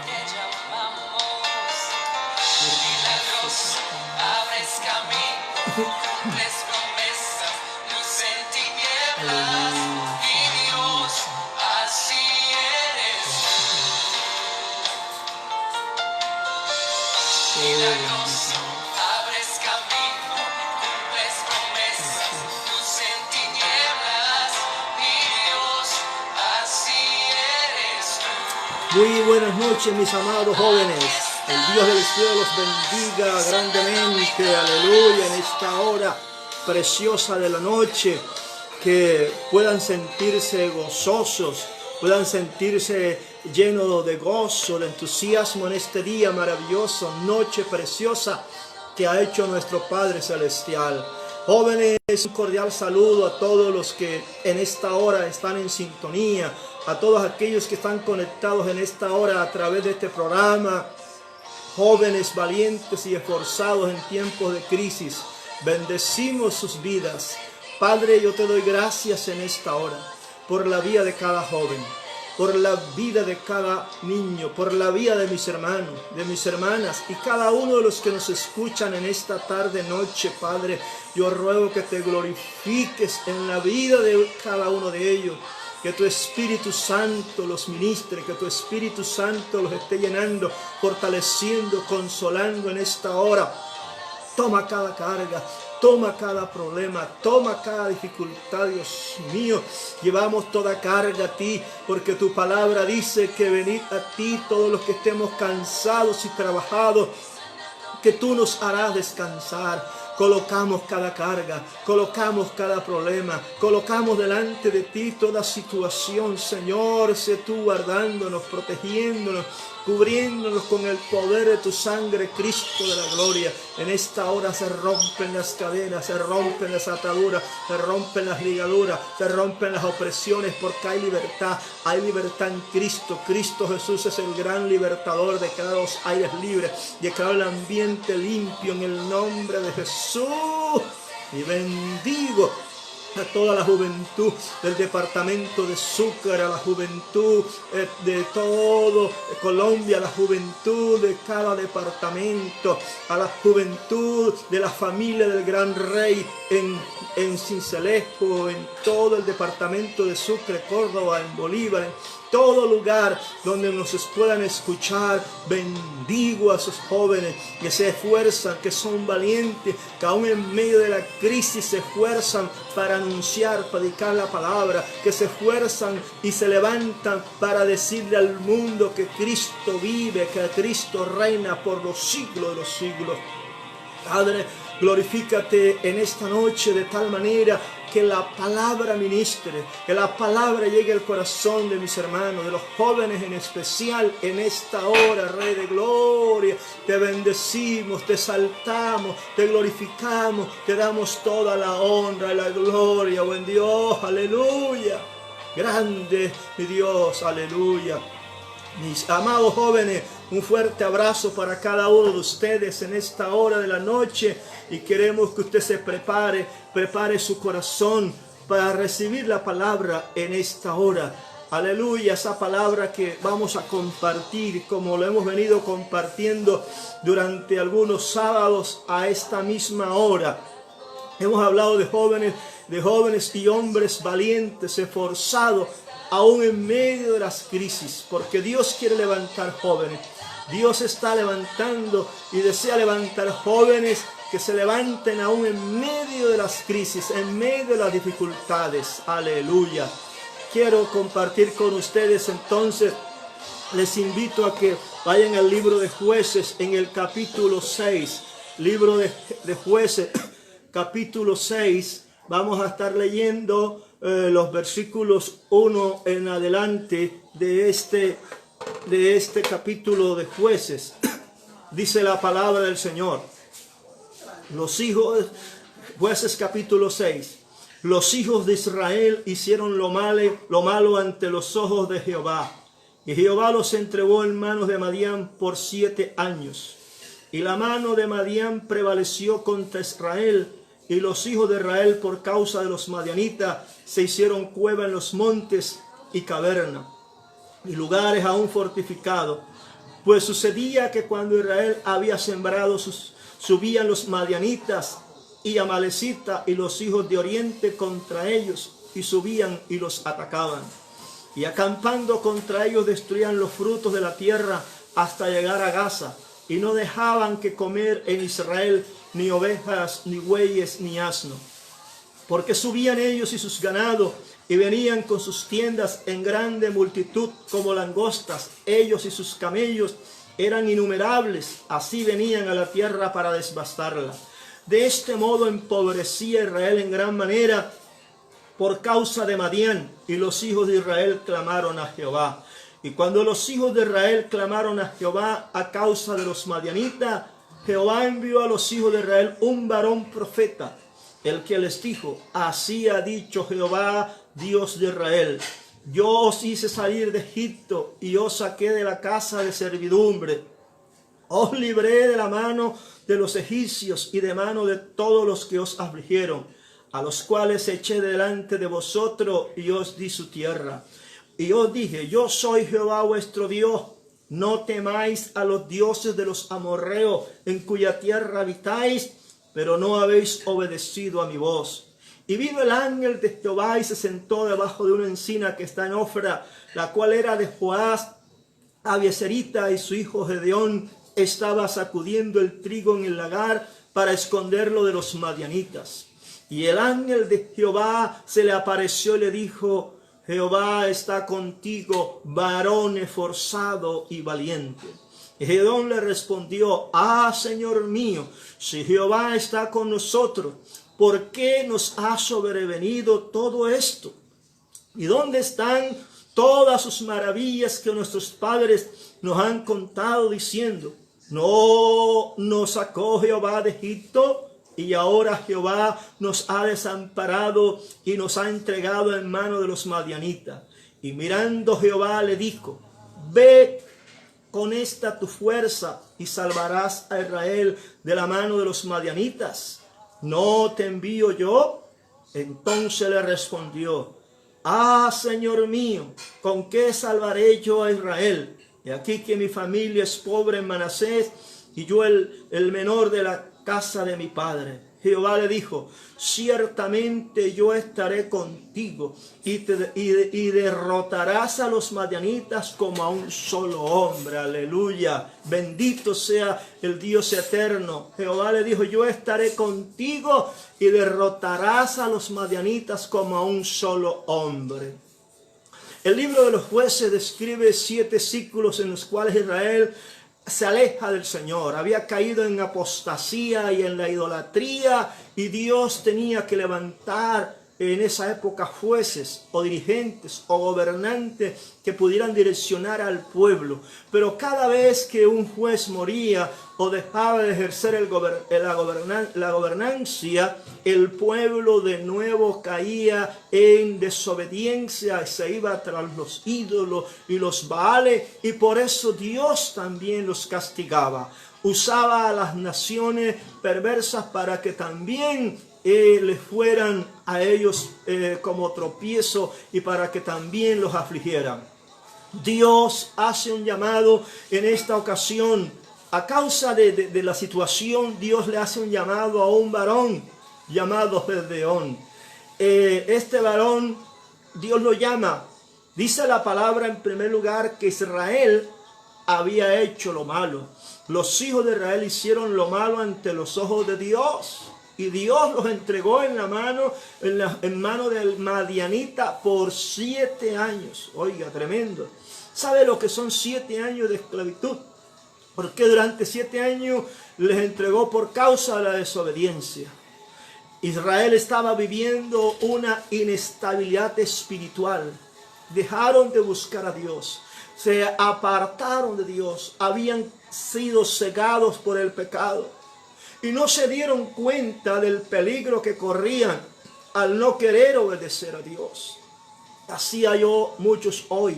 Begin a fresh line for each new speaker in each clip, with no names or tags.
te llamamos. Milagros, abres camino, cumples promesas, luz en tinieblas. Mi Dios, así eres tú. Milagros, abres camino, cumples promesas, luz en tinieblas. Mi Dios, así eres tú.
Muy buenas noches, mis amados jóvenes. El Dios del cielo los bendiga grandemente, aleluya, en esta hora preciosa de la noche, que puedan sentirse gozosos, puedan sentirse llenos de gozo, de entusiasmo en este día maravilloso, noche preciosa que ha hecho nuestro Padre Celestial. Jóvenes, un cordial saludo a todos los que en esta hora están en sintonía, a todos aquellos que están conectados en esta hora a través de este programa. Jóvenes valientes y esforzados en tiempos de crisis, bendecimos sus vidas. Padre, yo te doy gracias en esta hora por la vida de cada joven, por la vida de cada niño, por la vida de mis hermanos, de mis hermanas y cada uno de los que nos escuchan en esta tarde, noche. Padre, yo ruego que te glorifiques en la vida de cada uno de ellos, que tu Espíritu Santo los ministre, que tu Espíritu Santo los esté llenando, fortaleciendo, consolando en esta hora. Toma cada carga, toma cada problema, toma cada dificultad, Dios mío. Llevamos toda carga a ti, porque tu palabra dice que venid a ti todos los que estemos cansados y trabajados, que tú nos harás descansar. Colocamos cada carga, colocamos cada problema, colocamos delante de ti toda situación, Señor. Sé tú guardándonos, protegiéndonos, cubriéndonos con el poder de tu sangre, Cristo de la gloria. En esta hora se rompen las cadenas, se rompen las ataduras, se rompen las ligaduras, se rompen las opresiones, porque hay libertad en Cristo. Cristo Jesús es el gran libertador. Declaro los aires libres, declaro el ambiente limpio en el nombre de Jesús. Y bendigo a toda la juventud del departamento de Sucre, a la juventud de todo Colombia, a la juventud de cada departamento, a la juventud de la familia del Gran Rey en Sincelejo, en todo el departamento de Sucre, Córdoba, en Bolívar, en todo lugar donde nos puedan escuchar. Bendigo a esos jóvenes que se esfuerzan, que son valientes, que aún en medio de la crisis se esfuerzan para anunciar, predicar la palabra, que se esfuerzan y se levantan para decirle al mundo que Cristo vive, que Cristo reina por los siglos de los siglos. Padre, glorifícate en esta noche de tal manera que la palabra ministre, que la palabra llegue al corazón de mis hermanos, de los jóvenes en especial, en esta hora, Rey de Gloria. Te bendecimos, te exaltamos, te glorificamos, te damos toda la honra y la gloria. Buen Dios, aleluya. Grande mi Dios, aleluya. Mis amados jóvenes, un fuerte abrazo para cada uno de ustedes en esta hora de la noche, y queremos que usted se prepare su corazón para recibir la palabra en esta hora. Aleluya, esa palabra que vamos a compartir como lo hemos venido compartiendo durante algunos sábados a esta misma hora. Hemos hablado de jóvenes y hombres valientes, esforzados, aún en medio de las crisis, porque Dios quiere levantar jóvenes. Dios está levantando y desea levantar jóvenes que se levanten aún en medio de las crisis, en medio de las dificultades. Aleluya. Quiero compartir con ustedes entonces, les invito a que vayan al libro de Jueces en el capítulo 6. Libro de Jueces, capítulo 6. Vamos a estar leyendo los versículos 1 en adelante de este capítulo de Jueces. Dice la palabra del Señor. Jueces capítulo 6. Los hijos de Israel hicieron lo malo ante los ojos de Jehová. Y Jehová los entregó en manos de Madián por 7 años. Y la mano de Madián prevaleció contra Israel. Y los hijos de Israel, por causa de los madianitas, se hicieron cueva en los montes y caverna. y lugares aún fortificados. Pues sucedía que cuando Israel había sembrado, subían los madianitas y amalecitas y los hijos de oriente contra ellos, y subían y los atacaban. Y acampando contra ellos destruían los frutos de la tierra hasta llegar a Gaza, y no dejaban que comer en Israel ni ovejas, ni bueyes, ni asno. Porque subían ellos y sus ganados, y venían con sus tiendas en grande multitud como langostas. Ellos y sus camellos eran innumerables, así venían a la tierra para devastarla. De este modo empobrecía Israel en gran manera por causa de Madián, y los hijos de Israel clamaron a Jehová. Y cuando los hijos de Israel clamaron a Jehová a causa de los madianitas, Jehová envió a los hijos de Israel un varón profeta, el que les dijo: así ha dicho Jehová, Dios de Israel: yo os hice salir de Egipto y os saqué de la casa de servidumbre. Os libré de la mano de los egipcios y de mano de todos los que os afligieron, a los cuales eché delante de vosotros y os di su tierra. Y os dije: yo soy Jehová vuestro Dios. No temáis a los dioses de los amorreos en cuya tierra habitáis, pero no habéis obedecido a mi voz. Y vino el ángel de Jehová y se sentó debajo de una encina que está en Ofra, la cual era de Joás Abieserita, y su hijo Gedeón estaba sacudiendo el trigo en el lagar para esconderlo de los madianitas. Y el ángel de Jehová se le apareció y le dijo: Jehová está contigo, varón esforzado y valiente. Y Gedeón le respondió: Señor mío, si Jehová está con nosotros, ¿por qué nos ha sobrevenido todo esto? ¿Y dónde están todas sus maravillas que nuestros padres nos han contado, diciendo: no nos sacó Jehová de Egipto? Y ahora Jehová nos ha desamparado y nos ha entregado en mano de los madianitas. Y mirando Jehová le dijo: ve con esta tu fuerza y salvarás a Israel de la mano de los madianitas. ¿No te envío yo? Entonces le respondió: Señor mío, ¿con qué salvaré yo a Israel? Y aquí que mi familia es pobre en Manasés, y yo el menor de la casa de mi padre. Jehová le dijo: ciertamente yo estaré contigo, y derrotarás a los madianitas como a un solo hombre. Aleluya, bendito sea el Dios eterno. Jehová le dijo: yo estaré contigo y derrotarás a los madianitas como a un solo hombre. El libro de los Jueces describe 7 ciclos en los cuales Israel se aleja del Señor. Había caído en apostasía y en la idolatría, y Dios tenía que levantar en esa época jueces o dirigentes o gobernantes que pudieran direccionar al pueblo. Pero cada vez que un juez moría o dejaba de ejercer la gobernancia, el pueblo de nuevo caía en desobediencia y se iba tras los ídolos y los baales, y por eso Dios también los castigaba. Usaba a las naciones perversas para que también les fueran a ellos como tropiezo, y para que también los afligieran. Dios hace un llamado en esta ocasión. A causa de la situación, Dios le hace un llamado a un varón llamado Gedeón. Este varón, Dios lo llama. Dice la palabra en primer lugar que Israel había hecho lo malo. Los hijos de Israel hicieron lo malo ante los ojos de Dios, y Dios los entregó en mano del madianita por 7 años. Oiga, tremendo. ¿Sabe lo que son 7 años de esclavitud? Porque durante 7 años les entregó por causa de la desobediencia. Israel estaba viviendo una inestabilidad espiritual. Dejaron de buscar a Dios, se apartaron de Dios, habían sido cegados por el pecado y no se dieron cuenta del peligro que corrían al no querer obedecer a Dios. Así hay muchos hoy.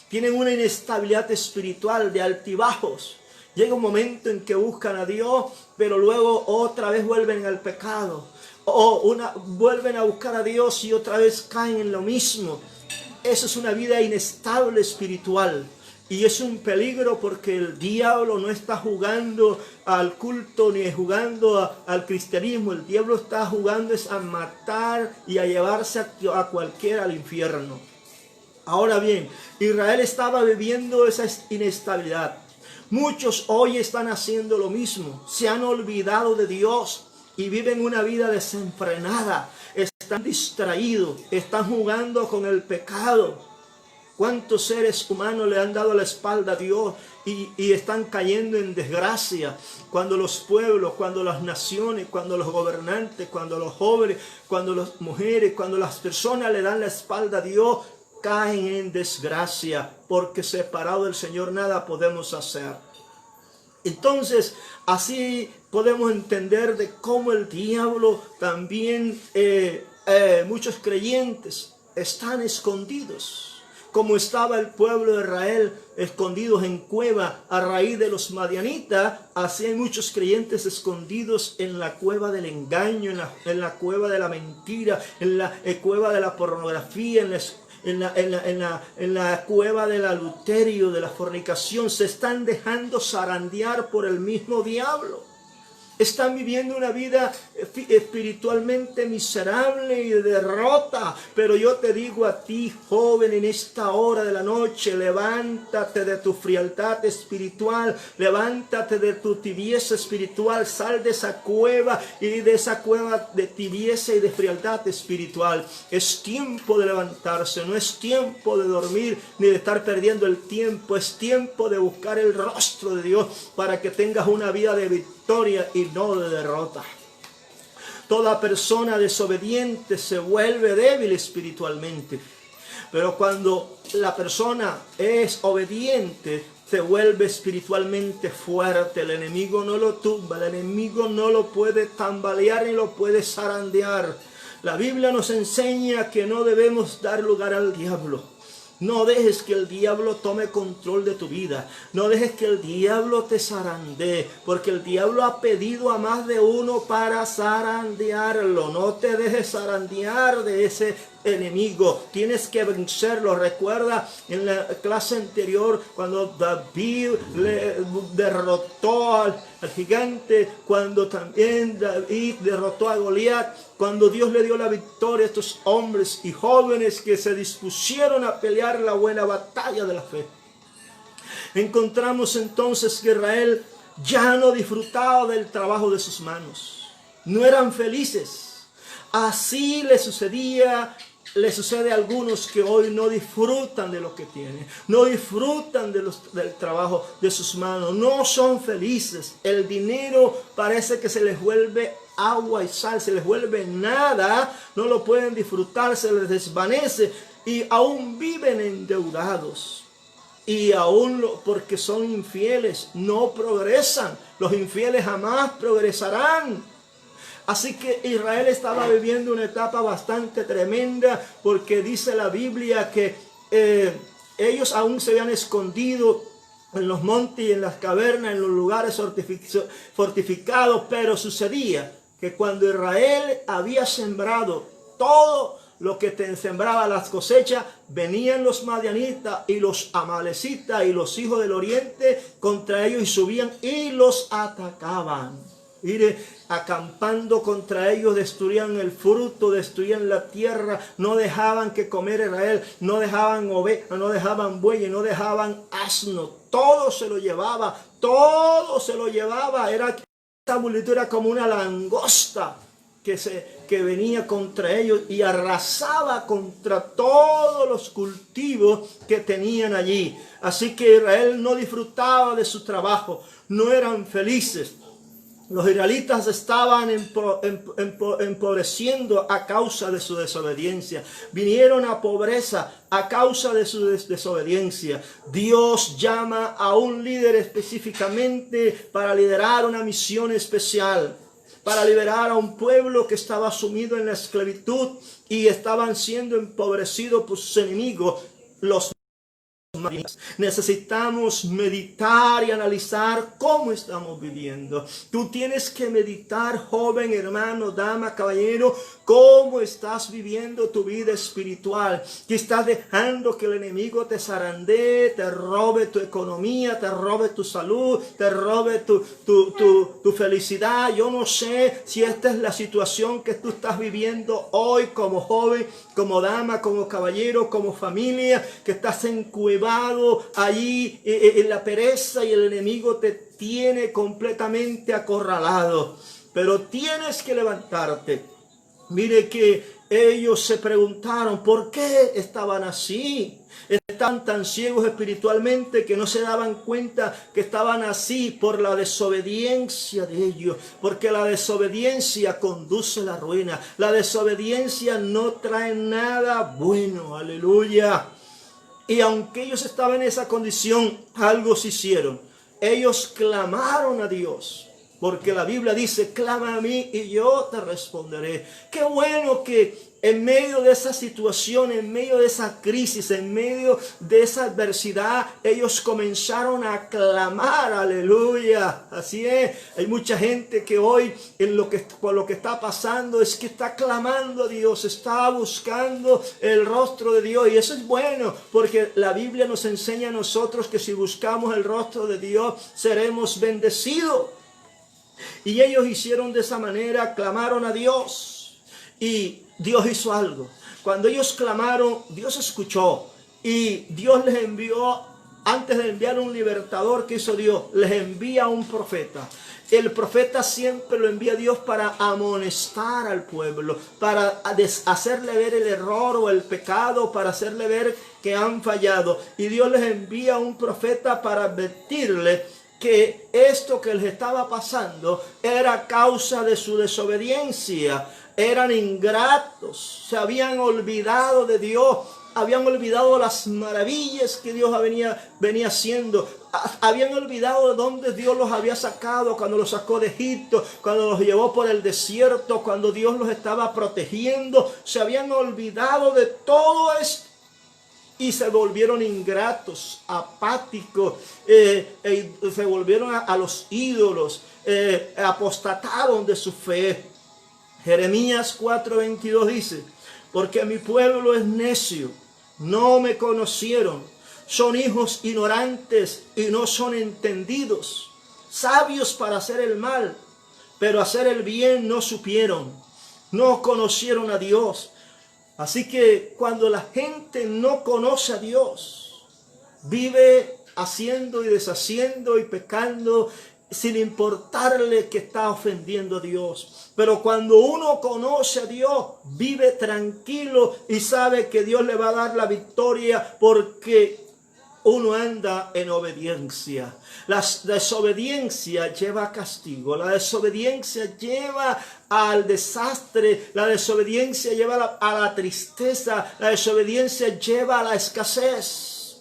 Tienen una inestabilidad espiritual de altibajos. Llega un momento en que buscan a Dios, pero luego otra vez vuelven al pecado. Vuelven a buscar a Dios y otra vez caen en lo mismo. Esa es una vida inestable espiritual. Y es un peligro porque el diablo no está jugando al culto ni jugando al cristianismo. El diablo está jugando es a matar y a llevarse a cualquiera al infierno. Ahora bien, Israel estaba viviendo esa inestabilidad. Muchos hoy están haciendo lo mismo. Se han olvidado de Dios y viven una vida desenfrenada. Están distraídos, están jugando con el pecado. ¿Cuántos seres humanos le han dado la espalda a Dios y están cayendo en desgracia? Cuando los pueblos, cuando las naciones, cuando los gobernantes, cuando los jóvenes, cuando las mujeres, cuando las personas le dan la espalda a Dios, caen en desgracia, porque separado del Señor nada podemos hacer. Entonces, así podemos entender de cómo el diablo también, muchos creyentes están escondidos. Como estaba el pueblo de Israel escondidos en cueva a raíz de los madianitas, así hay muchos creyentes escondidos en la cueva del engaño, en la cueva de la mentira, en la cueva de la pornografía, en la cueva del adulterio, de la fornicación. Se están dejando zarandear por el mismo diablo. Están viviendo una vida espiritualmente miserable y de derrota. Pero yo te digo a ti, joven, en esta hora de la noche, levántate de tu frialdad espiritual, levántate de tu tibieza espiritual, sal de esa cueva y de esa cueva de tibieza y de frialdad espiritual. Es tiempo de levantarse, no es tiempo de dormir ni de estar perdiendo el tiempo. Es tiempo de buscar el rostro de Dios para que tengas una vida de victoria y no de derrota. Toda persona desobediente se vuelve débil espiritualmente, pero cuando la persona es obediente, se vuelve espiritualmente fuerte. El enemigo no lo tumba, el enemigo no lo puede tambalear ni lo puede zarandear. La Biblia nos enseña que no debemos dar lugar al diablo. No dejes que el diablo tome control de tu vida. No dejes que el diablo te zarandee, porque el diablo ha pedido a más de uno para zarandearlo. No te dejes zarandear de ese enemigo. Tienes que vencerlo. Recuerda en la clase anterior cuando David le derrotó al gigante, cuando también David derrotó a Goliat, cuando Dios le dio la victoria a estos hombres y jóvenes que se dispusieron a pelear la buena batalla de la fe. Encontramos entonces que Israel ya no disfrutaba del trabajo de sus manos. No eran felices. Así le sucede a algunos que hoy no disfrutan de lo que tienen, no disfrutan del trabajo de sus manos, no son felices. El dinero parece que se les vuelve agua y sal, se les vuelve nada, no lo pueden disfrutar, se les desvanece y aún viven endeudados. Y aún porque son infieles, no progresan. Los infieles jamás progresarán. Así que Israel estaba viviendo una etapa bastante tremenda, porque dice la Biblia que ellos aún se habían escondido en los montes y en las cavernas, en los lugares fortificados, pero sucedía que cuando Israel había sembrado todo lo que sembraba las cosechas, venían los madianitas y los amalecitas y los hijos del oriente contra ellos y subían y los atacaban. Mire, acampando contra ellos, destruían el fruto, destruían la tierra, no dejaban que comer Israel, no dejaban ovejas, no dejaban bueyes, no dejaban asno, todo se lo llevaba, todo se lo llevaba. Esta multitud era como una langosta que venía contra ellos y arrasaba contra todos los cultivos que tenían allí. Así que Israel no disfrutaba de su trabajo, no eran felices. Los israelitas estaban empobreciendo a causa de su desobediencia. Vinieron a pobreza a causa de su desobediencia. Dios llama a un líder específicamente para liderar una misión especial, para liberar a un pueblo que estaba sumido en la esclavitud y estaban siendo empobrecidos por sus enemigos, los Necesitamos meditar y analizar cómo estamos viviendo. Tú tienes que meditar, joven, hermano, dama, caballero. ¿Cómo estás viviendo tu vida espiritual? ¿Que estás dejando que el enemigo te zarandee, te robe tu economía, te robe tu salud, te robe tu felicidad? Yo no sé si esta es la situación que tú estás viviendo hoy como joven, como dama, como caballero, como familia, que estás encuevado allí en la pereza y el enemigo te tiene completamente acorralado. Pero tienes que levantarte. Mire que ellos se preguntaron por qué estaban así. Estaban tan ciegos espiritualmente que no se daban cuenta que estaban así por la desobediencia de ellos. Porque la desobediencia conduce a la ruina. La desobediencia no trae nada bueno. Aleluya. Y aunque ellos estaban en esa condición, algo se hicieron. Ellos clamaron a Dios. Porque la Biblia dice, clama a mí y yo te responderé. Qué bueno que en medio de esa situación, en medio de esa crisis, en medio de esa adversidad, ellos comenzaron a clamar, aleluya. Así es, hay mucha gente que hoy por lo que está pasando es que está clamando a Dios, está buscando el rostro de Dios. Y eso es bueno, porque la Biblia nos enseña a nosotros que si buscamos el rostro de Dios, seremos bendecidos. Y ellos hicieron de esa manera, clamaron a Dios y Dios hizo algo. Cuando ellos clamaron, Dios escuchó y Dios les envió, antes de enviar un libertador, ¿qué hizo Dios? Les envía un profeta. El profeta siempre lo envía a Dios para amonestar al pueblo, para hacerle ver el error o el pecado, para hacerle ver que han fallado. Y Dios les envía un profeta para advertirle que esto que les estaba pasando era causa de su desobediencia. Eran ingratos, se habían olvidado de Dios, habían olvidado las maravillas que Dios venía haciendo. Habían olvidado de dónde Dios los había sacado, cuando los sacó de Egipto, cuando los llevó por el desierto, cuando Dios los estaba protegiendo. Se habían olvidado de todo esto. Y se volvieron ingratos, apáticos, se volvieron a los ídolos, apostataron de su fe. Jeremías 4:22 dice, porque mi pueblo es necio, no me conocieron, son hijos ignorantes y no son entendidos, sabios para hacer el mal, pero hacer el bien no supieron, no conocieron a Dios. Así que cuando la gente no conoce a Dios, vive haciendo y deshaciendo y pecando sin importarle que está ofendiendo a Dios. Pero cuando uno conoce a Dios, vive tranquilo y sabe que Dios le va a dar la victoria porque uno anda en obediencia. La desobediencia lleva a castigo. La desobediencia lleva al desastre. La desobediencia lleva a la tristeza. La desobediencia lleva a la escasez.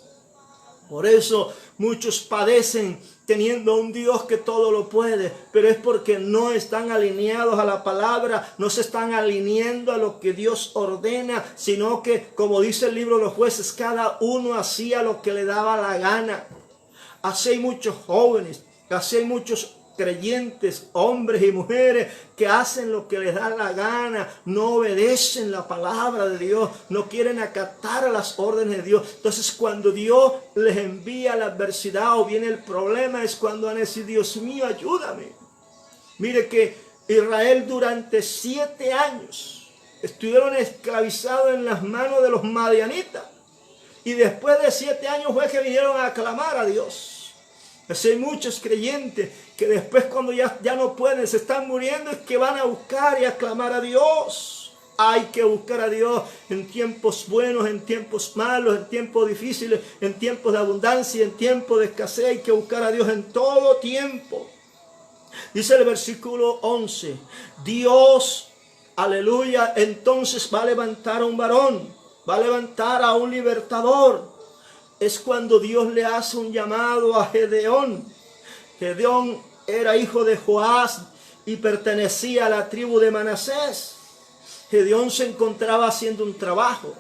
Por eso muchos padecen teniendo un Dios que todo lo puede, pero es porque no están alineados a la palabra, no se están alineando a lo que Dios ordena, sino que, como dice el libro de los jueces, cada uno hacía lo que le daba la gana. Así hay muchos jóvenes, así hay muchos creyentes, hombres y mujeres que hacen lo que les da la gana, no obedecen la palabra de Dios, no quieren acatar a las órdenes de Dios. Entonces cuando Dios les envía la adversidad o viene el problema, es cuando van a decir, Dios mío, ayúdame. Mire que Israel durante 7 años estuvieron esclavizados en las manos de los madianitas. Y después de 7 años fue que vinieron a clamar a Dios. Así hay muchos creyentes que después cuando ya no pueden, se están muriendo, es que van a buscar y a clamar a Dios. Hay que buscar a Dios en tiempos buenos, en tiempos malos, en tiempos difíciles, en tiempos de abundancia, en tiempos de escasez. Hay que buscar a Dios en todo tiempo. Dice el versículo 11, Dios, aleluya, entonces va a levantar a un varón, va a levantar a un libertador. Es cuando Dios le hace un llamado a Gedeón. Gedeón era hijo de Joás y pertenecía a la tribu de Manasés. Gedeón se encontraba haciendo un trabajo.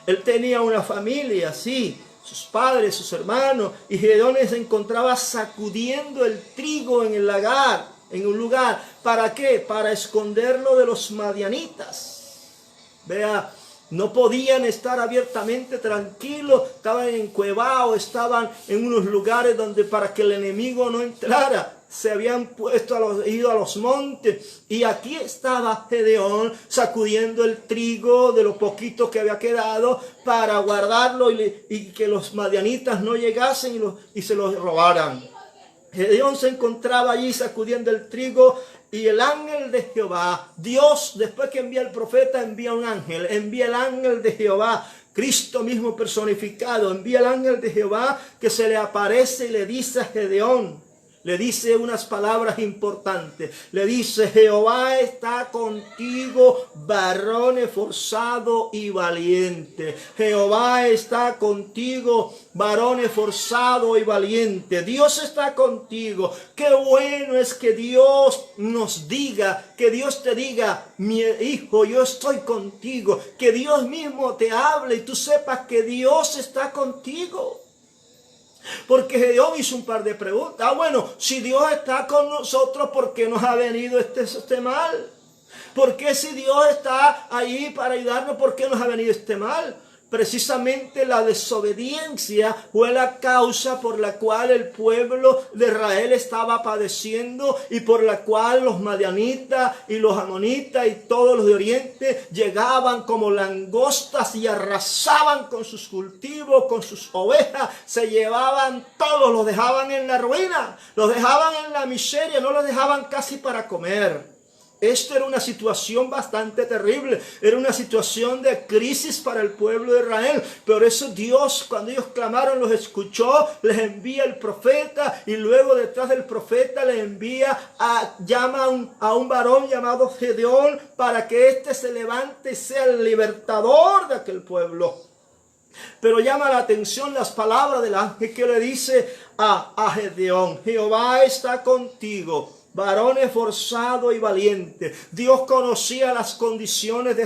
Él tenía una familia, sí, sus padres, sus hermanos. Y Gedeón se encontraba sacudiendo el trigo en un lugar. ¿Para qué? Para esconderlo de los madianitas. Vea, no podían estar abiertamente tranquilos, estaban encuevados, estaban en unos lugares donde para que el enemigo no entrara, se habían ido a los montes. Y aquí estaba Gedeón sacudiendo el trigo de lo poquito que había quedado para guardarlo y que los madianitas no llegasen y se los robaran. Gedeón se encontraba allí sacudiendo el trigo y el ángel de Jehová, Dios, después que envía al profeta, envía un ángel, envía el ángel de Jehová, Cristo mismo personificado, envía el ángel de Jehová que se le aparece y le dice a Gedeón, le dice unas palabras importantes. Le dice, Jehová está contigo, varón esforzado y valiente. Jehová está contigo, varón esforzado y valiente. Dios está contigo. Qué bueno es que Dios nos diga, que Dios te diga, mi hijo, yo estoy contigo. Que Dios mismo te hable y tú sepas que Dios está contigo. Porque Gedeón hizo un par de preguntas. Bueno, si Dios está con nosotros, ¿por qué nos ha venido este mal? ¿Por qué si Dios está ahí para ayudarnos, por qué nos ha venido este mal? Precisamente la desobediencia fue la causa por la cual el pueblo de Israel estaba padeciendo y por la cual los madianitas y los amonitas y todos los de Oriente llegaban como langostas y arrasaban con sus cultivos, con sus ovejas, se llevaban todos, los dejaban en la ruina, los dejaban en la miseria, no los dejaban casi para comer. Esta era una situación bastante terrible, era una situación de crisis para el pueblo de Israel. Por eso Dios, cuando ellos clamaron, los escuchó, les envía el profeta y luego detrás del profeta les envía, llama a un varón llamado Gedeón para que éste se levante y sea el libertador de aquel pueblo. Pero llama la atención las palabras del ángel que le dice a Gedeón, Jehová está contigo, varón esforzado y valiente. Dios conocía las condiciones de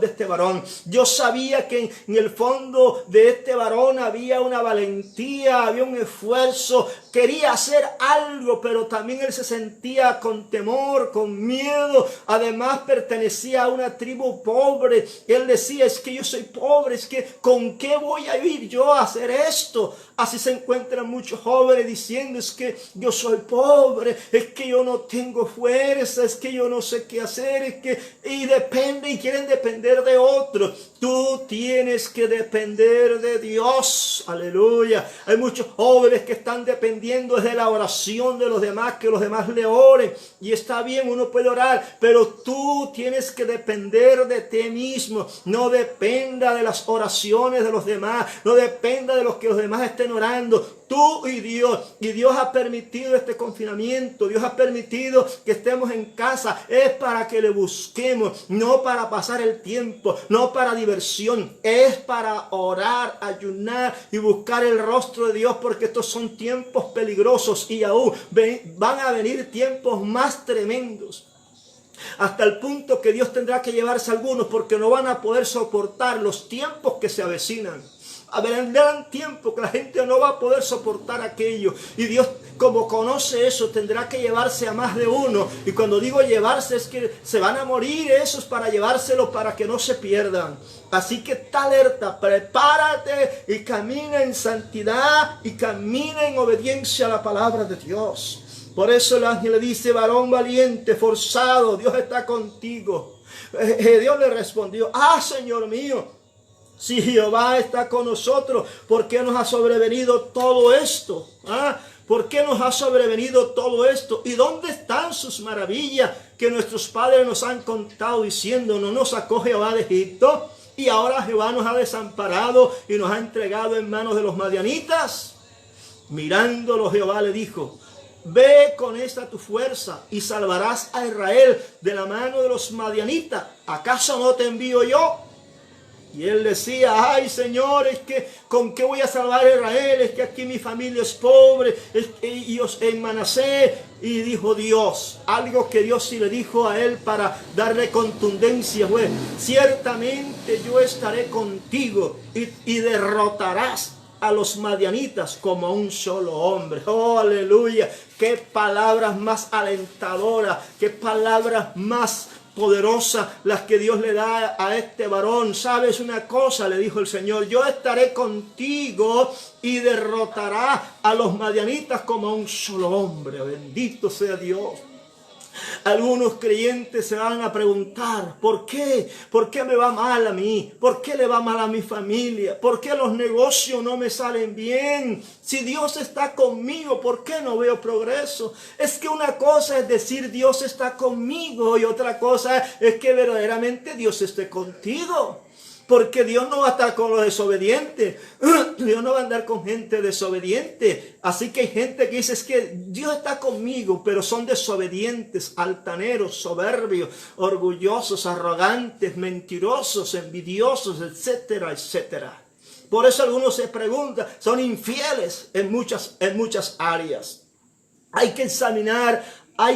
este varón. Dios sabía que en el fondo de este varón había una valentía, había un esfuerzo. Quería hacer algo, pero también él se sentía con temor, con miedo. Además pertenecía a una tribu pobre. Él decía, es que yo soy pobre, es que ¿con qué voy a ir yo a hacer esto? Así se encuentran muchos jóvenes diciendo, es que yo soy pobre, es que yo no tengo fuerza, es que yo no sé qué hacer, es que y quieren depender de otros. Tú tienes que depender de Dios. Aleluya. Hay muchos jóvenes que están dependiendo de la oración de los demás, que los demás le oren. Y está bien, uno puede orar, pero tú tienes que depender de ti mismo. No dependa de las oraciones de los demás, no dependa de los que los demás estén orando. Tú y Dios ha permitido este confinamiento, Dios ha permitido que estemos en casa, es para que le busquemos, no para pasar el tiempo, no para diversión, es para orar, ayunar y buscar el rostro de Dios, porque estos son tiempos peligrosos y aún van a venir tiempos más tremendos. Hasta el punto que Dios tendrá que llevarse a algunos porque no van a poder soportar los tiempos que se avecinan. Vendrán tiempo que la gente no va a poder soportar aquello. Y Dios, como conoce eso, tendrá que llevarse a más de uno. Y cuando digo llevarse, es que se van a morir esos para llevárselos para que no se pierdan. Así que está alerta, prepárate y camina en santidad y camina en obediencia a la palabra de Dios. Por eso el ángel le dice, varón valiente, forzado, Dios está contigo. Dios le respondió, Señor mío, si Jehová está con nosotros, ¿por qué nos ha sobrevenido todo esto? ¿Por qué nos ha sobrevenido todo esto? ¿Y dónde están sus maravillas que nuestros padres nos han contado diciendo, no nos sacó Jehová de Egipto? Y ahora Jehová nos ha desamparado y nos ha entregado en manos de los madianitas. Mirándolo, Jehová le dijo, ve con esta tu fuerza y salvarás a Israel de la mano de los madianitas. ¿Acaso no te envío yo? Y él decía, ay Señor, es que ¿con qué voy a salvar a Israel? Es que aquí mi familia es pobre, y en Manasés. Y dijo Dios, algo que Dios sí le dijo a él para darle contundencia, fue, ciertamente yo estaré contigo y derrotarás a los madianitas como un solo hombre. Oh, aleluya. Qué palabras más alentadoras, qué palabras más poderosas las que Dios le da a este varón. ¿Sabes una cosa? Le dijo el Señor, yo estaré contigo y derrotará a los madianitas como a un solo hombre. Bendito sea Dios. Algunos creyentes se van a preguntar, ¿por qué? ¿Por qué me va mal a mí? ¿Por qué le va mal a mi familia? ¿Por qué los negocios no me salen bien? Si Dios está conmigo, ¿por qué no veo progreso? Es que una cosa es decir Dios está conmigo y otra cosa es que verdaderamente Dios esté contigo. Porque Dios no va a estar con los desobedientes. Dios no va a andar con gente desobediente. Así que hay gente que dice, es que Dios está conmigo, pero son desobedientes, altaneros, soberbios, orgullosos, arrogantes, mentirosos, envidiosos, etcétera, etcétera. Por eso algunos se preguntan, son infieles en muchas áreas. Hay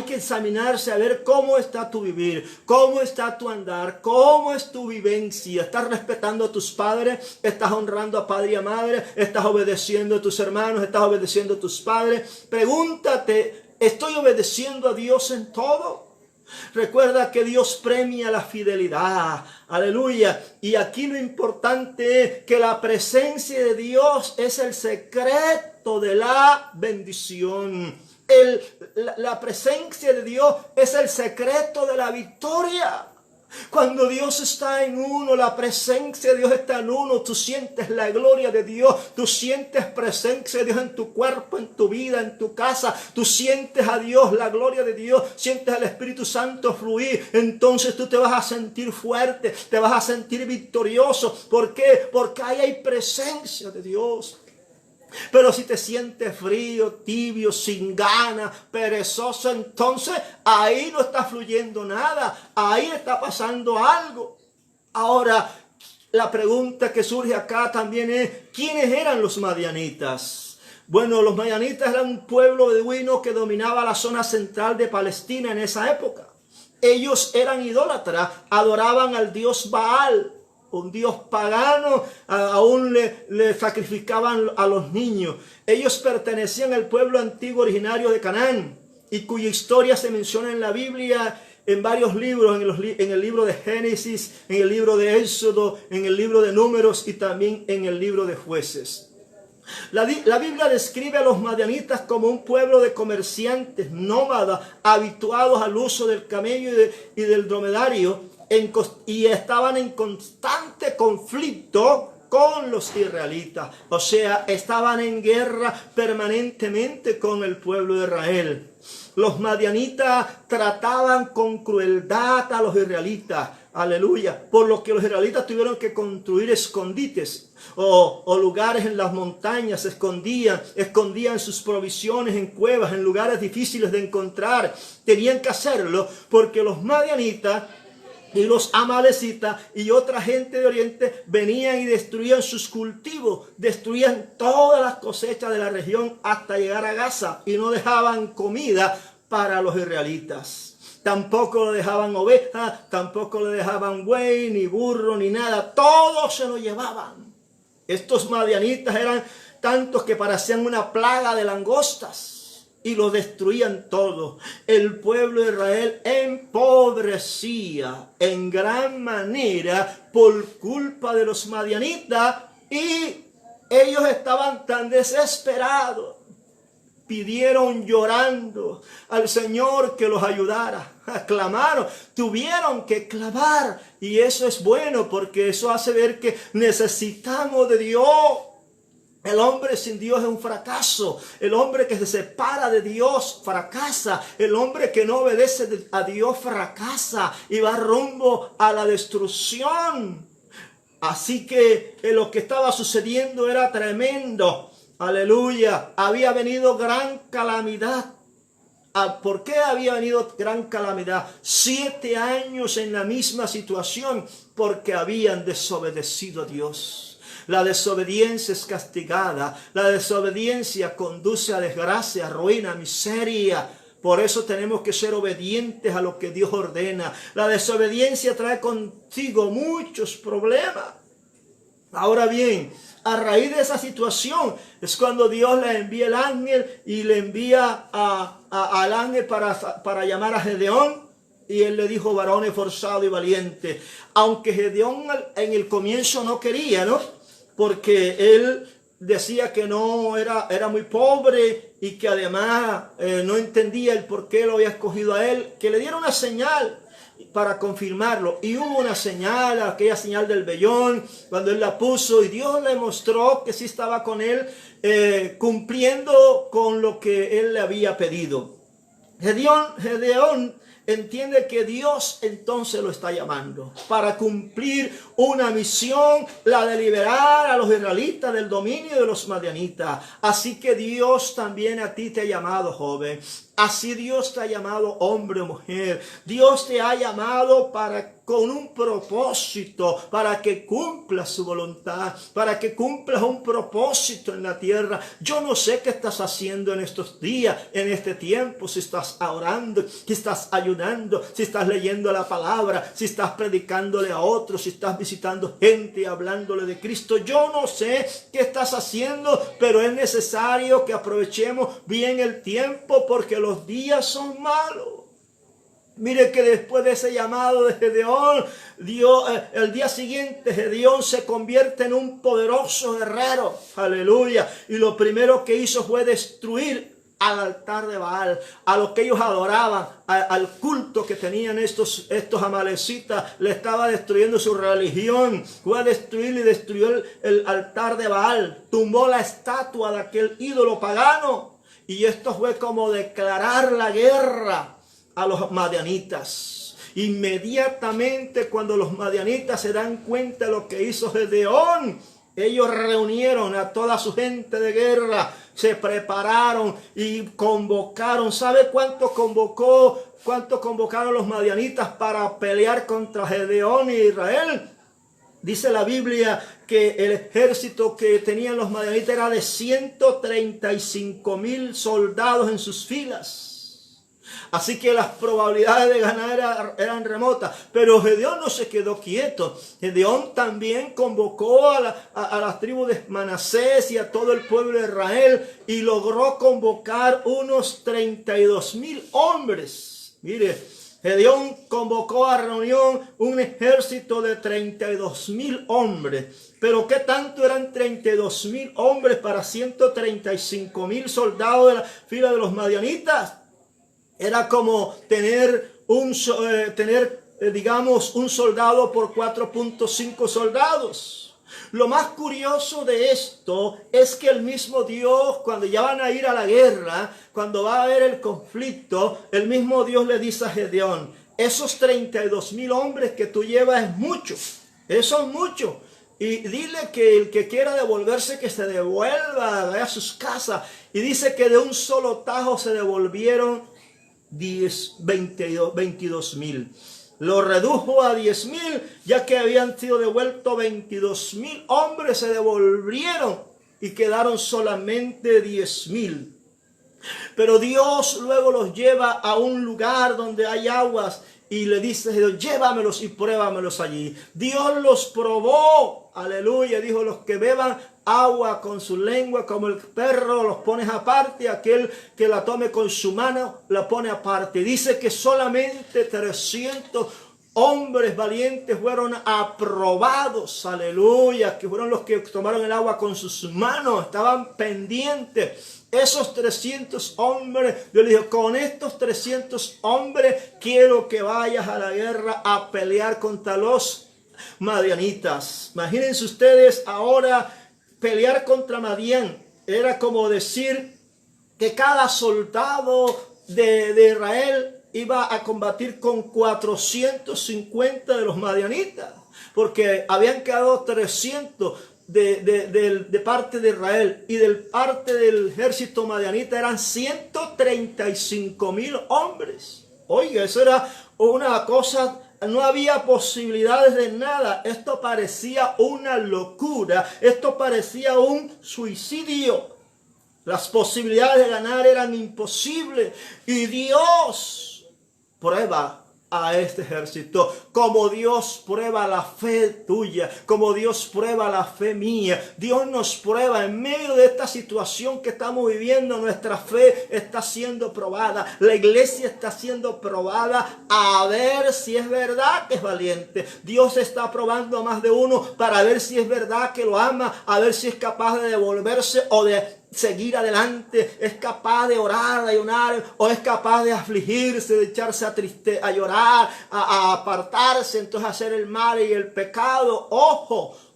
que examinarse a ver cómo está tu vivir, cómo está tu andar, cómo es tu vivencia. ¿Estás respetando a tus padres? ¿Estás honrando a padre y a madre? ¿Estás obedeciendo a tus hermanos? ¿Estás obedeciendo a tus padres? Pregúntate, ¿estoy obedeciendo a Dios en todo? Recuerda que Dios premia la fidelidad. Aleluya. Y aquí lo importante es que la presencia de Dios es el secreto de la bendición. La presencia de Dios es el secreto de la victoria. Cuando Dios está en uno, la presencia de Dios está en uno, tú sientes la gloria de Dios, tú sientes presencia de Dios en tu cuerpo, en tu vida, en tu casa, tú sientes a Dios, la gloria de Dios, sientes al Espíritu Santo fluir, entonces tú te vas a sentir fuerte, te vas a sentir victorioso. ¿Por qué? Porque ahí hay presencia de Dios. Pero si te sientes frío, tibio, sin ganas, perezoso, entonces ahí no está fluyendo nada, ahí está pasando algo. Ahora, la pregunta que surge acá también es, ¿quiénes eran los madianitas? Bueno, los madianitas eran un pueblo beduino que dominaba la zona central de Palestina en esa época. Ellos eran idólatras, adoraban al dios Baal, un dios pagano, aún le sacrificaban a los niños. Ellos pertenecían al pueblo antiguo originario de Canaán y cuya historia se menciona en la Biblia en varios libros, en el libro de Génesis, en el libro de Éxodo, en el libro de Números y también en el libro de Jueces. La Biblia describe a los madianitas como un pueblo de comerciantes nómadas habituados al uso del camello y del dromedario, y estaban en constante conflicto con los israelitas. O sea, estaban en guerra permanentemente con el pueblo de Israel. Los madianitas trataban con crueldad a los israelitas. Aleluya. Por lo que los israelitas tuvieron que construir escondites o lugares en las montañas. Escondían sus provisiones en cuevas, en lugares difíciles de encontrar. Tenían que hacerlo porque los madianitas y los amalecitas y otra gente de Oriente venían y destruían sus cultivos, destruían todas las cosechas de la región hasta llegar a Gaza y no dejaban comida para los israelitas. Tampoco le dejaban ovejas, tampoco le dejaban buey, ni burro, ni nada. Todo se lo llevaban. Estos madianitas eran tantos que parecían una plaga de langostas. Y lo destruían todo. El pueblo de Israel empobrecía en gran manera por culpa de los madianitas. Y ellos estaban tan desesperados. Pidieron llorando al Señor que los ayudara. Clamaron, tuvieron que clamar. Y eso es bueno porque eso hace ver que necesitamos de Dios. El hombre sin Dios es un fracaso. El hombre que se separa de Dios fracasa. El hombre que no obedece a Dios fracasa y va rumbo a la destrucción. Así que lo que estaba sucediendo era tremendo. Aleluya. Había venido gran calamidad. ¿Por qué había venido gran calamidad? 7 años en la misma situación porque habían desobedecido a Dios. La desobediencia es castigada. La desobediencia conduce a desgracia, ruina, miseria. Por eso tenemos que ser obedientes a lo que Dios ordena. La desobediencia trae consigo muchos problemas. Ahora bien, a raíz de esa situación es cuando Dios le envía el ángel y le envía al ángel para llamar a Gedeón. y él le dijo varón esforzado y valiente. Aunque Gedeón en el comienzo no quería, ¿no? Porque él decía que no era muy pobre y que además no entendía el por qué lo había escogido a él, que le diera una señal para confirmarlo. Y hubo una señal, aquella señal del vellón, cuando él la puso y Dios le mostró que sí estaba con él, cumpliendo con lo que él le había pedido. Gedeón entiende que Dios entonces lo está llamando para cumplir una misión, la de liberar a los israelitas del dominio de los madianitas. Así que Dios también a ti te ha llamado, joven. Así Dios te ha llamado, hombre o mujer. Dios te ha llamado con un propósito, para que cumplas su voluntad, para que cumplas un propósito en la tierra. Yo no sé qué estás haciendo en estos días, en este tiempo, si estás orando, si estás ayunando, si estás leyendo la palabra, si estás predicándole a otros, si estás visitando gente y hablándole de Cristo. Yo no sé qué estás haciendo, pero es necesario que aprovechemos bien el tiempo, porque los días son malos. Mire que después de ese llamado de Gedeón, el día siguiente Gedeón se convierte en un poderoso guerrero. Aleluya. Y lo primero que hizo fue destruir al altar de Baal, a lo que ellos adoraban, al culto que tenían estos amalecitas. Le estaba destruyendo su religión. Fue a destruir y destruyó el altar de Baal. Tumbó la estatua de aquel ídolo pagano. Y esto fue como declarar la guerra a los madianitas. Inmediatamente cuando los madianitas se dan cuenta de lo que hizo Gedeón, ellos reunieron a toda su gente de guerra, se prepararon y convocaron. ¿Sabe cuánto convocaron los madianitas para pelear contra Gedeón y Israel? Dice la Biblia que el ejército que tenían los madianitas era de 135,000 soldados en sus filas. Así que las probabilidades de ganar eran remotas. Pero Gedeón no se quedó quieto. Gedeón también convocó a las tribus de Manasés y a todo el pueblo de Israel y logró convocar unos 32,000 hombres. Mire, Gedeón convocó a reunión un ejército de 32,000 hombres. Pero ¿qué tanto eran 32,000 hombres para 135,000 soldados de la fila de los madianitas? Era como tener un soldado por 4.5 soldados. Lo más curioso de esto es que el mismo Dios, cuando ya van a ir a la guerra, cuando va a haber el conflicto, el mismo Dios le dice a Gedeón: esos 32,000 hombres que tú llevas es mucho, eso es mucho. Y dile que el que quiera devolverse, que se devuelva a sus casas. Y dice que de un solo tajo se devolvieron 22,000. Lo redujo a 10,000, ya que habían sido devueltos 22,000 hombres, se devolvieron y quedaron solamente 10,000. Pero Dios luego los lleva a un lugar donde hay aguas y le dice: llévamelos y pruébamelos allí. Dios los probó, aleluya. Dijo: los que beban agua con su lengua como el perro los pones aparte, aquel que la tome con su mano la pone aparte. Dice que solamente 300 hombres valientes fueron aprobados, aleluya, que fueron los que tomaron el agua con sus manos, estaban pendientes. Esos 300 hombres, Dios le dijo: con estos 300 hombres quiero que vayas a la guerra a pelear contra los madianitas. Imagínense ustedes ahora pelear contra Madián. Era como decir que cada soldado de Israel iba a combatir con 450 de los madianitas, porque habían quedado 300 de parte de Israel, y de parte del ejército madianita eran 135,000 hombres. Oiga, eso era una cosa. No había posibilidades de nada. Esto parecía una locura. Esto parecía un suicidio. Las posibilidades de ganar eran imposibles. Y Dios prueba a este ejército. Como Dios prueba la fe tuya, como Dios prueba la fe mía, Dios nos prueba en medio de esta situación que estamos viviendo. Nuestra fe está siendo probada, la iglesia está siendo probada a ver si es verdad que es valiente. Dios está probando a más de uno para ver si es verdad que lo ama, a ver si es capaz de devolverse o de seguir adelante, es capaz de orar, de ayunar, o es capaz de afligirse, de echarse a llorar, a apartarse, entonces a hacer el mal y el pecado.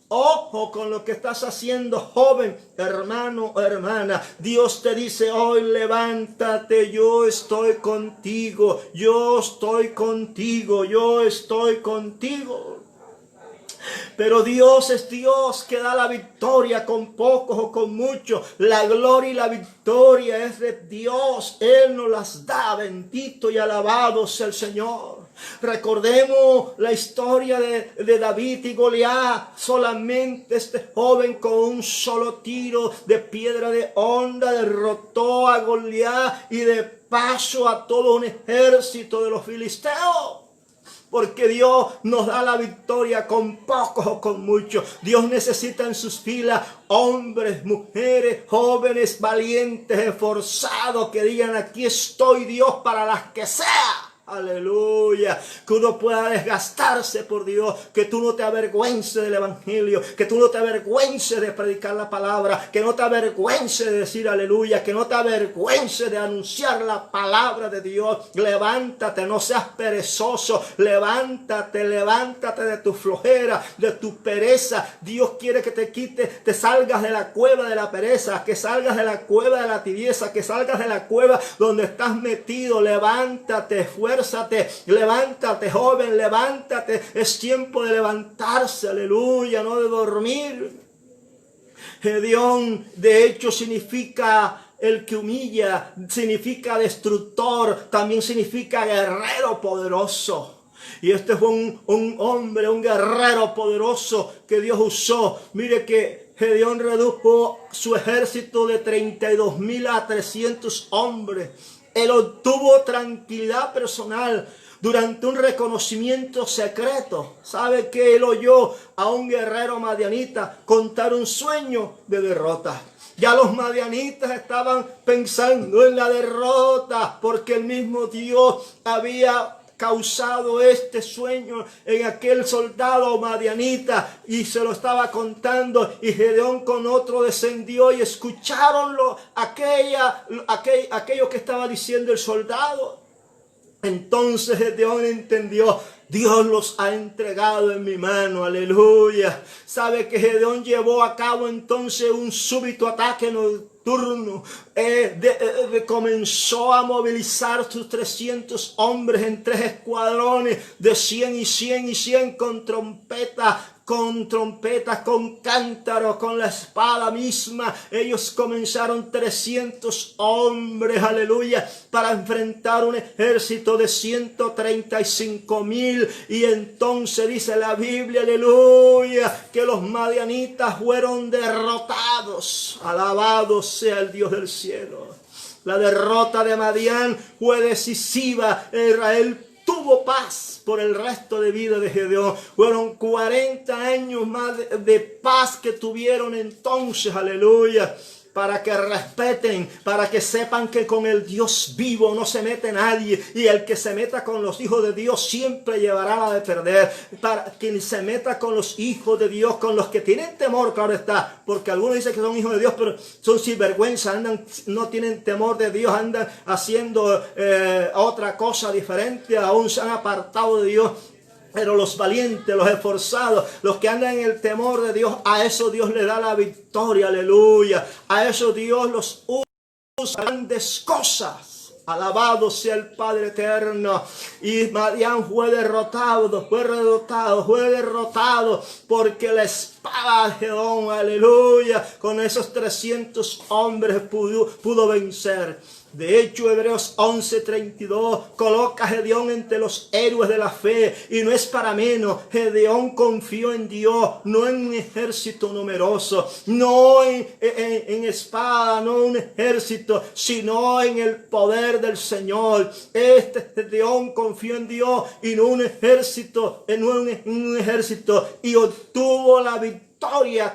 Ojo con lo que estás haciendo, joven, hermano o hermana. Dios te dice hoy: levántate, yo estoy contigo, yo estoy contigo, yo estoy contigo. Pero Dios es Dios que da la victoria con pocos o con muchos. La gloria y la victoria es de Dios. Él nos las da. Bendito y alabado sea el Señor. Recordemos la historia de David y Goliat. Solamente este joven con un solo tiro de piedra de honda derrotó a Goliat y de paso a todo un ejército de los filisteos. Porque Dios nos da la victoria con pocos o con muchos. Dios necesita en sus filas hombres, mujeres, jóvenes, valientes, esforzados, que digan: aquí estoy, Dios, para las que sea. Aleluya, que uno pueda desgastarse por Dios, que tú no te avergüences del evangelio, que tú no te avergüences de predicar la palabra, que no te avergüences de decir aleluya, que no te avergüences de anunciar la palabra de Dios. Levántate, no seas perezoso, levántate de tu flojera, de tu pereza. Dios quiere que te quites, te salgas de la cueva de la pereza, que salgas de la cueva de la tibieza, que salgas de la cueva donde estás metido. Levántate, fuérzate, levántate, joven, levántate. Es tiempo de levantarse, aleluya, no de dormir. Gedeón, de hecho, significa el que humilla, significa destructor, también significa guerrero poderoso. Y este fue un hombre, un guerrero poderoso que Dios usó. Mire que Gedeón redujo su ejército de 32,000 a 300 hombres. Él obtuvo tranquilidad personal durante un reconocimiento secreto. ¿Sabe que él oyó a un guerrero madianita contar un sueño de derrota? Ya los madianitas estaban pensando en la derrota, porque el mismo Dios había causado este sueño en aquel soldado madianita y se lo estaba contando, y Gedeón con otro descendió y escucharon aquello que estaba diciendo el soldado. Entonces Gedeón entendió: Dios los ha entregado en mi mano, aleluya. Sabe que Gedeón llevó a cabo entonces un súbito ataque nocturno. Comenzó a movilizar sus 300 hombres en 3 escuadrones de 100 y 100 y 100 con trompetas, con cántaros, con la espada misma. Ellos comenzaron 300 hombres, aleluya, para enfrentar un ejército de 135,000. Y entonces dice la Biblia, aleluya, que los madianitas fueron derrotados. Alabado sea el Dios del cielo. La derrota de Madián fue decisiva. Israel tuvo paz por el resto de vida de Gedeón. Fueron 40 años más de paz que tuvieron entonces, aleluya. Para que respeten, para que sepan que con el Dios vivo no se mete nadie, y el que se meta con los hijos de Dios siempre llevará la de perder. Para quien se meta con los hijos de Dios, con los que tienen temor, claro está, porque algunos dicen que son hijos de Dios, pero son sinvergüenza, no tienen temor de Dios, andan haciendo otra cosa diferente, aún se han apartado de Dios. Pero los valientes, los esforzados, los que andan en el temor de Dios, a eso Dios le da la victoria, aleluya. A eso Dios los usa grandes cosas. Alabado sea el Padre eterno. Y Madián fue derrotado, porque la espada espada de Gedeón, aleluya, con esos 300 hombres pudo vencer. De hecho, Hebreos 11:32 coloca a Gedeón entre los héroes de la fe, y no es para menos. Gedeón confió en Dios, no en un ejército numeroso, no en espada, no un ejército, sino en el poder del Señor. Gedeón confió en Dios y no un ejército, y obtuvo la victoria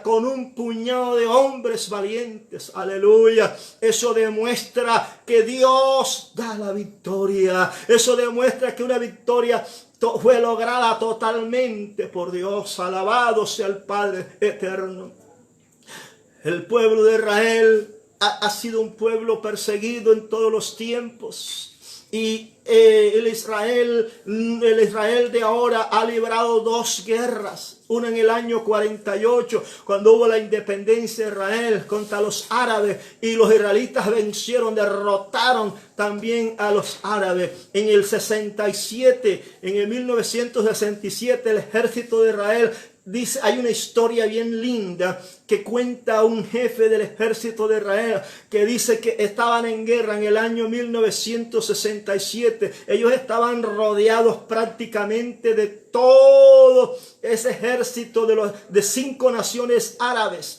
con un puñado de hombres valientes, aleluya. Eso demuestra que Dios da la victoria. Eso demuestra que una victoria fue lograda totalmente por Dios. Alabado sea el Padre eterno. El pueblo de Israel ha sido un pueblo perseguido en todos los tiempos. Y el Israel de ahora ha librado 2 guerras. Una en el año 48, cuando hubo la independencia de Israel contra los árabes, y los israelitas vencieron, derrotaron también a los árabes. En el 67, en el 1967, el ejército de Israel dice, hay una historia bien linda que cuenta un jefe del ejército de Israel, que dice que estaban en guerra en el año 1967. Ellos estaban rodeados prácticamente de todo ese ejército de 5 naciones árabes.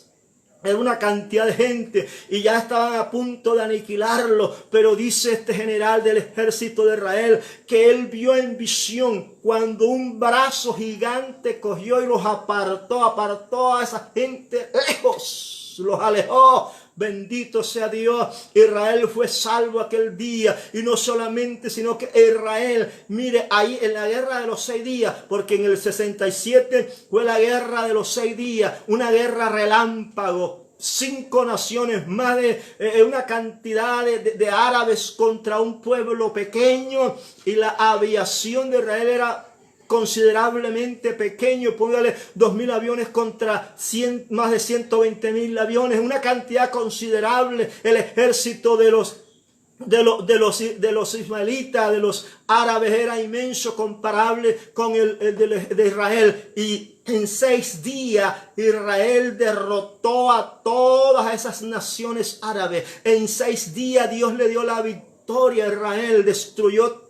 Era una cantidad de gente y ya estaban a punto de aniquilarlo. Pero dice este general del ejército de Israel que él vio en visión cuando un brazo gigante cogió y los apartó a esa gente lejos, los alejó. Bendito sea Dios. Israel fue salvo aquel día, y no solamente, sino que Israel, mire, ahí en la guerra de los 6 días, porque en el 67 fue la guerra de los 6 días, una guerra relámpago. 5 naciones, más de una cantidad de árabes contra un pueblo pequeño, y la aviación de Israel era considerablemente pequeño. Póngale 2.000 aviones contra más de 120.000 aviones, una cantidad considerable. El ejército de los ismaelitas, de los árabes, era inmenso, comparable con el de Israel. Y en 6 días Israel derrotó a todas esas naciones árabes. En 6 días Dios le dio la victoria a Israel, destruyó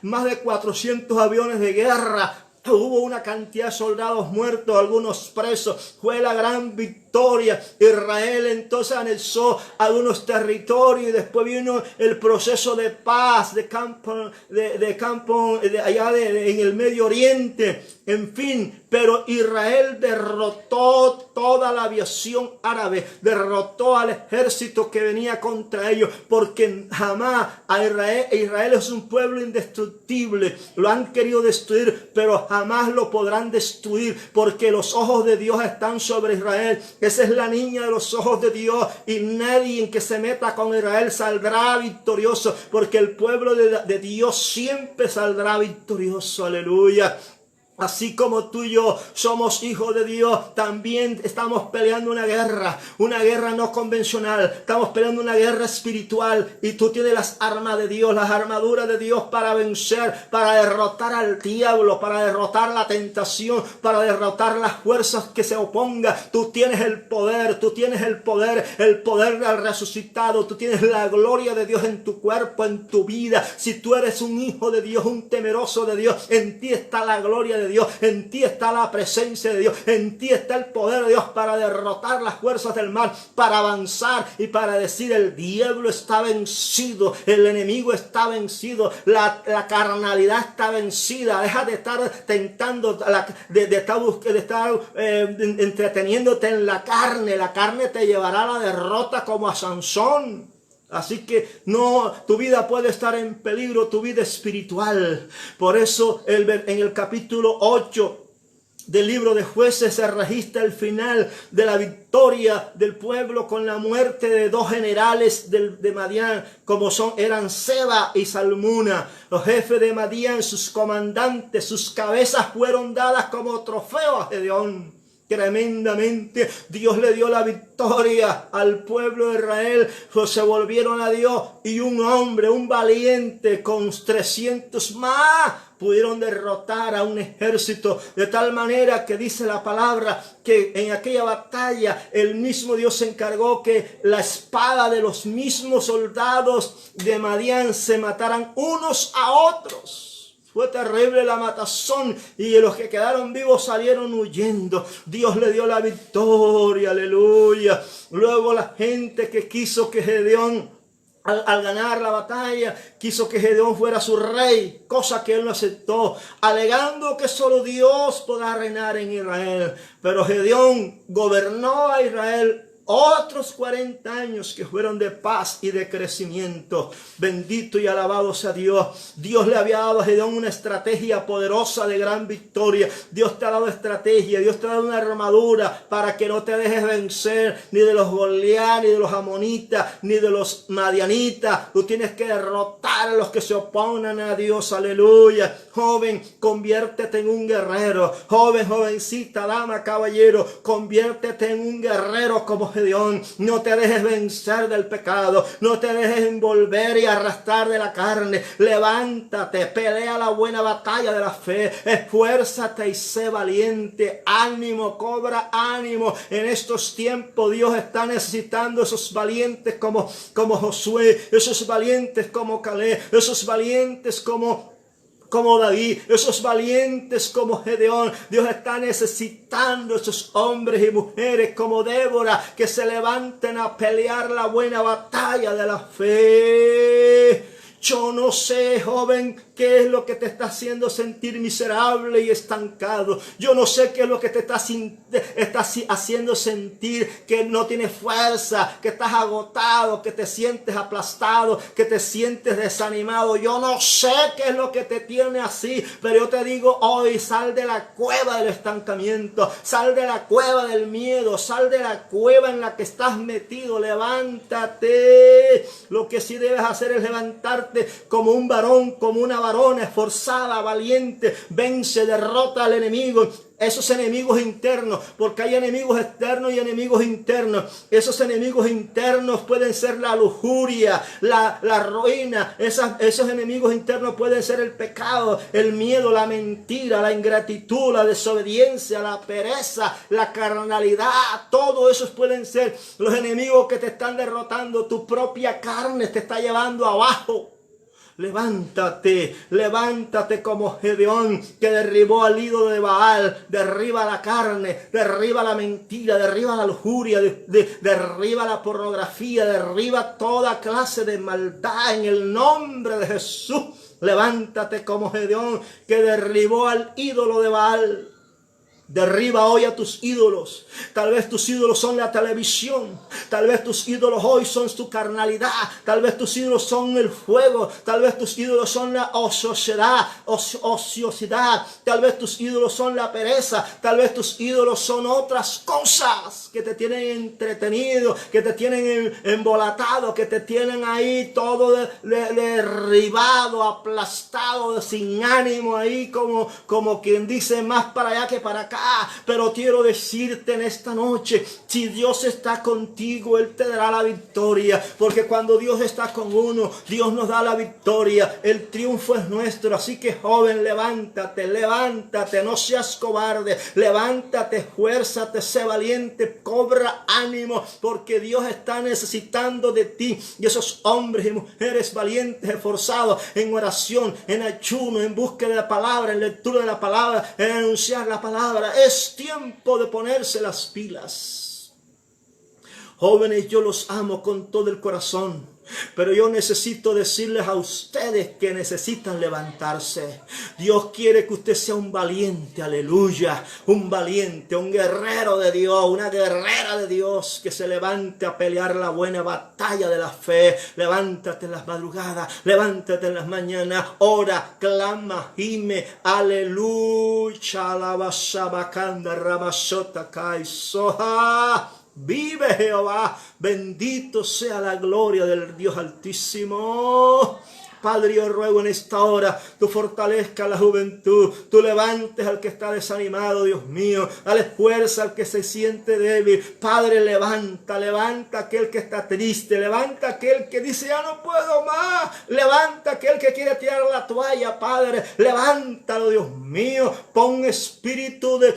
más de 400 aviones de guerra. Hubo una cantidad de soldados muertos, algunos presos. Fue la gran victoria. Israel entonces anexó algunos territorios, y después vino el proceso de paz allá en el Medio Oriente. En fin, pero Israel derrotó toda la aviación árabe, derrotó al ejército que venía contra ellos, porque jamás Israel es un pueblo indestructible. Lo han querido destruir, pero jamás lo podrán destruir, porque los ojos de Dios están sobre Israel. Esa es la niña de los ojos de Dios, y nadie que se meta con Israel saldrá victorioso, porque el pueblo de Dios siempre saldrá victorioso. Aleluya. Así como tú y yo somos hijos de Dios, también estamos peleando una guerra no convencional. Estamos peleando una guerra espiritual, y tú tienes las armas de Dios, las armaduras de Dios para vencer, para derrotar al diablo, para derrotar la tentación, para derrotar las fuerzas que se opongan. Tú tienes el poder del resucitado. Tú tienes la gloria de Dios en tu cuerpo, en tu vida. Si tú eres un hijo de Dios, un temeroso de Dios, en ti está la gloria de Dios, en ti está la presencia de Dios, en ti está el poder de Dios para derrotar las fuerzas del mal, para avanzar y para decir: el diablo está vencido, el enemigo está vencido, la carnalidad está vencida. Deja de estar tentando, de estar entreteniéndote en la carne te llevará a la derrota, como a Sansón. Así que no, tu vida puede estar en peligro, tu vida espiritual. Por eso en el capítulo 8 del libro de Jueces se registra el final de la victoria del pueblo con la muerte de 2 generales de Madián, como eran Seba y Salmuna. Los jefes de Madián, sus comandantes, sus cabezas fueron dadas como trofeo a Gedeón. tremendamente. Dios le dio la victoria al pueblo de Israel, pues se volvieron a Dios, y un hombre, un valiente con 300 más pudieron derrotar a un ejército, de tal manera que dice la palabra que en aquella batalla el mismo Dios se encargó que la espada de los mismos soldados de Madián se mataran unos a otros. Fue terrible la matazón, y los que quedaron vivos salieron huyendo. Dios le dio la victoria, aleluya. Luego la gente que quiso que Gedeón, al ganar la batalla, quiso que Gedeón fuera su rey, cosa que él no aceptó, alegando que solo Dios podrá reinar en Israel. Pero Gedeón gobernó a Israel otros 40 años que fueron de paz y de crecimiento. Bendito y alabado sea Dios. Dios le había dado a Gedeón una estrategia poderosa de gran victoria. Dios te ha dado estrategia, Dios te ha dado una armadura para que no te dejes vencer ni de los Goliat, ni de los amonitas, ni de los madianitas. Tú tienes que derrotar a los que se oponen a Dios, aleluya. Joven, conviértete en un guerrero. Joven, jovencita, dama, caballero, conviértete en un guerrero como Gedeón. No te dejes vencer del pecado, no te dejes envolver y arrastrar de la carne. Levántate, pelea la buena batalla de la fe, esfuérzate y sé valiente. Ánimo, cobra ánimo. En estos tiempos Dios está necesitando esos valientes como Josué, esos valientes como Caleb, esos valientes como David, esos valientes como Gedeón. Dios está necesitando esos hombres y mujeres como Débora, que se levanten a pelear la buena batalla de la fe. Yo no sé, joven, qué es lo que te está haciendo sentir miserable y estancado. Yo no sé qué es lo que te está haciendo sentir que no tienes fuerza, que estás agotado, que te sientes aplastado, que te sientes desanimado. Yo no sé qué es lo que te tiene así, pero yo te digo hoy, sal de la cueva del estancamiento, sal de la cueva del miedo, sal de la cueva en la que estás metido, levántate. Lo que sí debes hacer es levantarte como un varón, como una varona esforzada, valiente. Vence, derrota al enemigo, esos enemigos internos, porque hay enemigos externos y enemigos internos. Esos enemigos internos pueden ser la lujuria, la ruina. Esos enemigos internos pueden ser el pecado, el miedo, la mentira, la ingratitud, la desobediencia, la pereza, la carnalidad. Todo esos pueden ser los enemigos que te están derrotando. Tu propia carne te está llevando abajo. Levántate, levántate como Gedeón, que derribó al ídolo de Baal. Derriba la carne, derriba la mentira, derriba la lujuria, derriba la pornografía, derriba toda clase de maldad en el nombre de Jesús. Levántate como Gedeón, que derribó al ídolo de Baal. Derriba hoy a tus ídolos. Tal vez tus ídolos son la televisión. Tal vez tus ídolos hoy son tu carnalidad. Tal vez tus ídolos son el fuego. Tal vez tus ídolos son la ociosidad. Tal vez tus ídolos son la pereza. Tal vez tus ídolos son otras cosas que te tienen entretenido, que te tienen embolatado, que te tienen ahí todo derribado, aplastado, sin ánimo ahí, como quien dice, más para allá que para acá. Pero quiero decirte en esta noche, si Dios está contigo, Él te dará la victoria, porque cuando Dios está con uno, Dios nos da la victoria. El triunfo es nuestro. Así que, joven, levántate, levántate, no seas cobarde, levántate, esfuérzate, sé valiente, cobra ánimo, porque Dios está necesitando de ti, y esos hombres y mujeres valientes, esforzados en oración, en ayuno, en búsqueda de la palabra, en lectura de la palabra, en anunciar la palabra. Es tiempo de ponerse las pilas. Jóvenes, yo los amo con todo el corazón, pero yo necesito decirles a ustedes que necesitan levantarse. Dios quiere que usted sea un valiente, aleluya, un valiente, un guerrero de Dios, una guerrera de Dios, que se levante a pelear la buena batalla de la fe. Levántate en las madrugadas, levántate en las mañanas, ora, clama, gime, aleluya, alabashabakanda, rabashota, kaisoha. Vive Jehová, bendito sea la gloria del Dios Altísimo. Padre, yo ruego en esta hora, tú fortalezcas a la juventud, tú levantes al que está desanimado, Dios mío, dale fuerza al que se siente débil. Padre, levanta aquel que está triste, levanta aquel que dice ya no puedo más, levanta aquel que quiere tirar la toalla, Padre, levántalo, Dios mío, pon espíritu de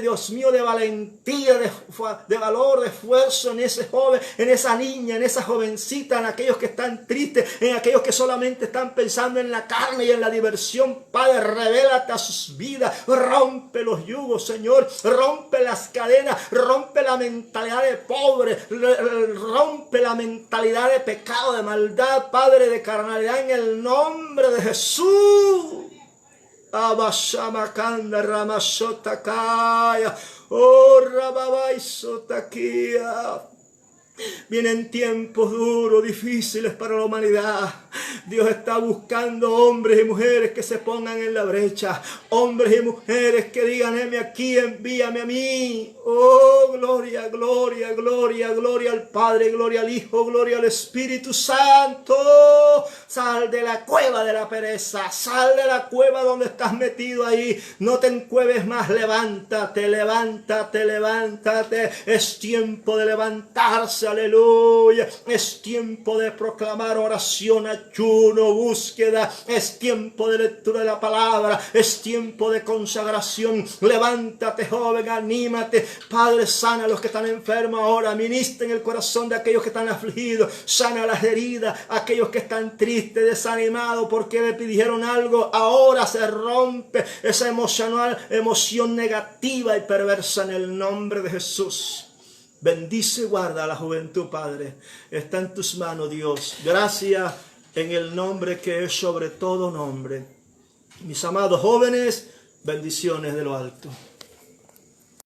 Dios mío, de valentía, de valor, de esfuerzo en ese joven, en esa niña, en esa jovencita, en aquellos que están tristes, en aquellos que solamente están pensando en la carne y en la diversión. Padre, revélate a sus vidas, rompe los yugos, Señor, rompe las cadenas, rompe la mentalidad de pobre, rompe la mentalidad de pecado, de maldad, Padre, de carnalidad, en el nombre de Jesús. Abashamakanda Ramashotakaya, oh Rababaisotakia. Vienen tiempos duros, difíciles para la humanidad. Dios está buscando hombres y mujeres que se pongan en la brecha. Hombres y mujeres que digan, heme aquí, envíame a mí. Oh, gloria, gloria, gloria, gloria al Padre, gloria al Hijo, gloria al Espíritu Santo. Sal de la cueva de la pereza. Sal de la cueva donde estás metido ahí. No te encueves más. Levántate, levántate, levántate. Es tiempo de levantarse. Aleluya, es tiempo de proclamar oración, ayuno, búsqueda, es tiempo de lectura de la palabra, es tiempo de consagración. Levántate, joven, anímate. Padre, sana a los que están enfermos ahora, ministra en el corazón de aquellos que están afligidos, sana las heridas, aquellos que están tristes, desanimados porque le pidieron algo. Ahora se rompe esa emoción negativa y perversa en el nombre de Jesús. Bendice y guarda a la juventud, Padre. Está en tus manos, Dios. Gracias en el nombre que es sobre todo nombre. Mis amados jóvenes, bendiciones de lo alto.